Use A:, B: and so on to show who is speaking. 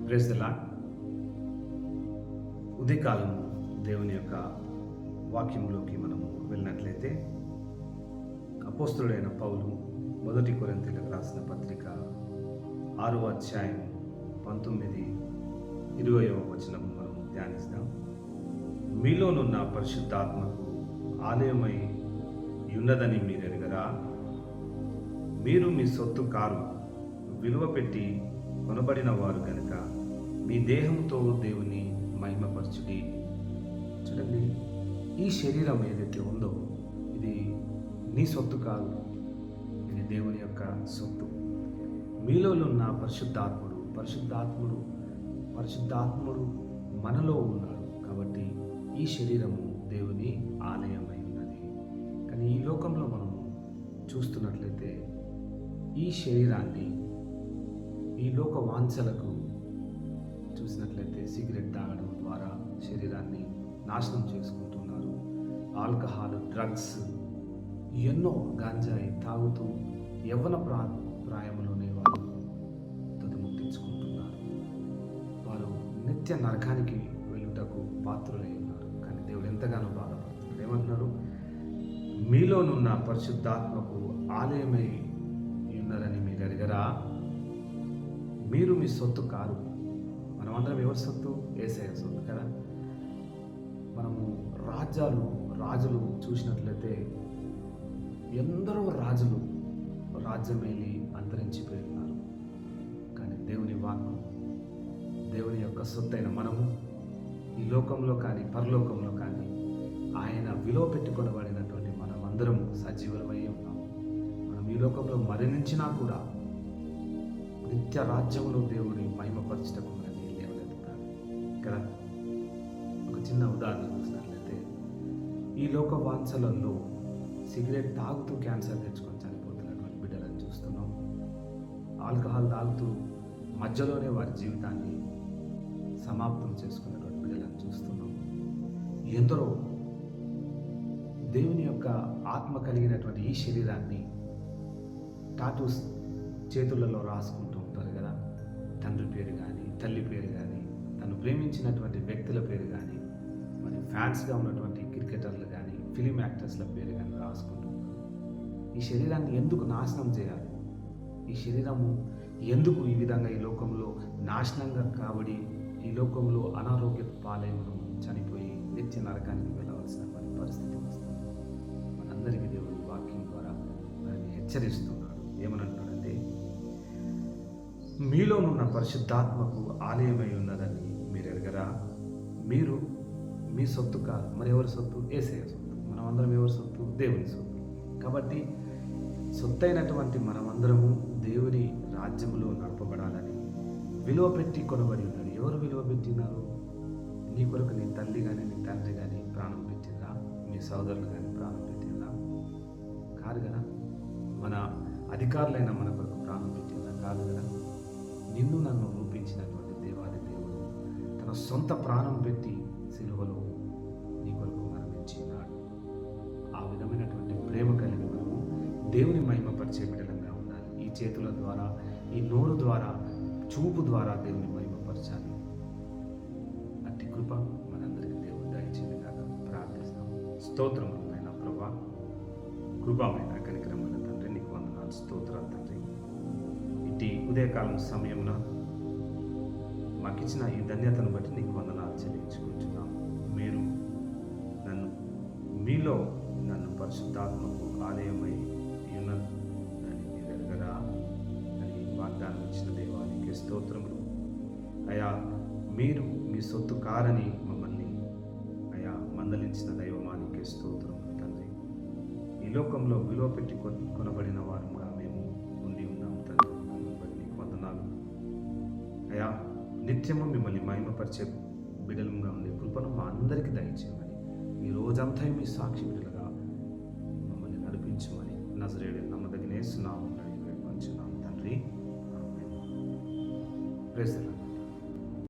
A: Praise the lord. ఉదయకాలం దేవుని యొక్క వాక్యంలోకి మనము వెళ్ళినట్లయితే అపోస్తులుడైన పౌలు 1 కొరింథీయులకు రాసిన పత్రిక 6వ అధ్యాయం 19-20వ వచనం మనము ధ్యానిస్తాం. మీలోనున్న పరిశుద్ధాత్మకు ఆలయమై ఉన్నదని మీరు ఎరుగరా? మీరు మీ సొత్తు కారు, విలువ పెట్టి కొనబడిన వారు కనుక మీ దేహంతో దేవుని మహిమపరచుడి. చూడండి, ఈ శరీరం ఏదైతే ఉందో ఇది నీ సొత్తు కాదు, ఇది దేవుని యొక్క సొత్తు. మీలో ఉన్న పరిశుద్ధాత్ముడు మనలో ఉన్నాడు. కాబట్టి ఈ శరీరము దేవుని ఆలయమై ఉన్నది. కానీ ఈ లోకంలో మనము చూస్తున్నట్లయితే ఈ శరీరాన్ని ఈ లోక వాంఛలకు చూసినట్లయితే సిగరెట్ తాగడం ద్వారా శరీరాన్ని నాశనం చేసుకుంటున్నారు. ఆల్కహాల్, డ్రగ్స్, ఎన్నో గాంజాయి తాగుతూ యవ్వన ప్రాయంలోనే వారు తుదిముట్టించుకుంటున్నారు. వారు నిత్య నరకానికి వెళ్ళుటకు పాత్రులై ఉన్నారు. కానీ దేవుడు ఎంతగానో బాధపడుతున్నాడు. ఏమంటున్నారు? మీలోనున్న పరిశుద్ధాత్మకు ఆలయమై ఉన్నారని మీరు ఎరగరా? మీరు మీ సొత్తు కారు. మనమందరం ఎవరి సొత్తు? యేసయ్య సొత్తు కదా. మనము రాజులు చూసినట్లయితే ఎందరో రాజులు రాజ్యమేలి అంతరించిపోయినారు. కానీ దేవుని వాక్కు, దేవుని యొక్క సొత్తైన మనము ఈ లోకంలో కానీ పరలోకంలో కానీ ఆయన విలువ పెట్టుకొనబడినటువంటి మనం అందరం సజీవులమై ఉన్నాము. మనం ఈ లోకంలో మరణించినా కూడా నిత్య రాజ్యంలో దేవుడి మహిమపరచటకు మనల్ని లేవనెత్తుతాడు కదా. ఒక చిన్న ఉదాహరణ చూసినట్లయితే ఈ లోక వాంఛలలో సిగరెట్ తాగుతూ క్యాన్సర్ తెచ్చుకొని చనిపోతున్నటువంటి బిడ్డలను చూస్తున్నాం. ఆల్కహాల్ తాగుతూ మధ్యలోనే వారి జీవితాన్ని సమాప్తం చేసుకున్నటువంటి బిడ్డలను చూస్తున్నాం. ఎందరో దేవుని యొక్క ఆత్మ కలిగినటువంటి ఈ శరీరాన్ని టాటూస్ చేతులలో రాసుకుంటూ ఉంటారు కదా. తండ్రి పేరు కానీ, తల్లి పేరు కానీ, తను ప్రేమించినటువంటి వ్యక్తుల పేరు కానీ, మరి ఫ్యాన్స్గా ఉన్నటువంటి క్రికెటర్లు కానీ, ఫిలిం యాక్టర్స్ల పేరు కానీ రాసుకుంటూ ఈ శరీరాన్ని ఎందుకు నాశనం చేయాలి? ఈ శరీరము ఎందుకు ఈ విధంగా ఈ లోకంలో నాశనంగా కాబడి ఈ లోకంలో అనారోగ్య పాలై మనం చనిపోయి నిత్య నరకానికి వెళ్ళవలసిన పరిస్థితి వస్తుంది. మనందరికీ దేవుని వాక్యం ద్వారా మనల్ని హెచ్చరిస్తున్నాడు. ఏమనంటాడంటే, మీలోనున్న పరిశుద్ధాత్మకు ఆలయమై ఉన్నదని మీరు ఎరగరా? మీరు మీ సొత్తు కాదు. మరి ఎవరి సొత్తు? యేసయ్య సొత్తు. మనమందరం ఎవరి సొత్తు? దేవుని సొత్తు. కాబట్టి సొత్తైనటువంటి మనమందరము దేవుని రాజ్యంలో నడపబడాలని విలువ పెట్టి కొనబడి ఉన్నాడు. ఎవరు విలువ పెట్టినారు? నీ కొరకు నీ తల్లి కానీ, నీ తండ్రి కానీ ప్రాణం పెట్టిందా? మీ సోదరులు కానీ ప్రాణం పెట్టిందా? కాదు కదా. మన అధికారులైన మన కొరకు ప్రాణం పెట్టిందా? కాదు కదా. నిన్ను నన్ను రూపించినటువంటి దేవాది దేవుడు తన సొంత ప్రాణం పెట్టి సిలువలో నీ కొరకు మరణించినాడు. ఆ విధమైనటువంటి ప్రేమ కలిగి మనము దేవుని మహిమపరిచే బిడ్డలంగా ఉండాలి. ఈ చేతుల ద్వారా, ఈ నోరు ద్వారా, చూపు ద్వారా దేవుని మహిమపరచాలి. అట్టి కృప మనందరికీ దేవుడు దయచేయని కాక ప్రార్థిస్తాం. స్తోత్రమైన ప్రభా, కృపమైన కనికరమైన తండ్రి, నీకు వందనాలు, స్తోత్రాలు తండ్రి. ఇట్టి ఉదయకాలం సమయమున మాకిచ్చిన ఈ ధన్యతను బట్టి నీకు వందనాలు చెల్లించుకుంటున్నాం. మీరు మీలో నన్ను పరిశుద్ధాత్మకు ఆలయమై ఉన్నదని మీరు ఎరగరా అని వాగ్దానం ఇచ్చిన దేవానికి స్తోత్రములు. అయా, మీరు మీ సొత్తు కారని మమ్మల్ని అయా మందలించిన దైవమానికి స్తోత్రములు తండ్రి. ఈ లోకంలో విలువ పెట్టి కొనబడిన వారుగా మేము ఉండి ఉన్నాం తండ్రి. బట్టి నీకు వందనాలు అయా. నిత్యము మిమ్మల్ని మహిమపరిచే బిడ్డలుగా ఉండే కృపను మా అందరికీ దయచేయమని, ఈ రోజంతా మీ సాక్షి బిడ్డలుగా మమ్మల్ని నడిపించమని నజరేయుడు నమ్మదగిన యేసు నామమున వేడుకొంచున్నాం తండ్రి. ఆమేన్. Praise the lord.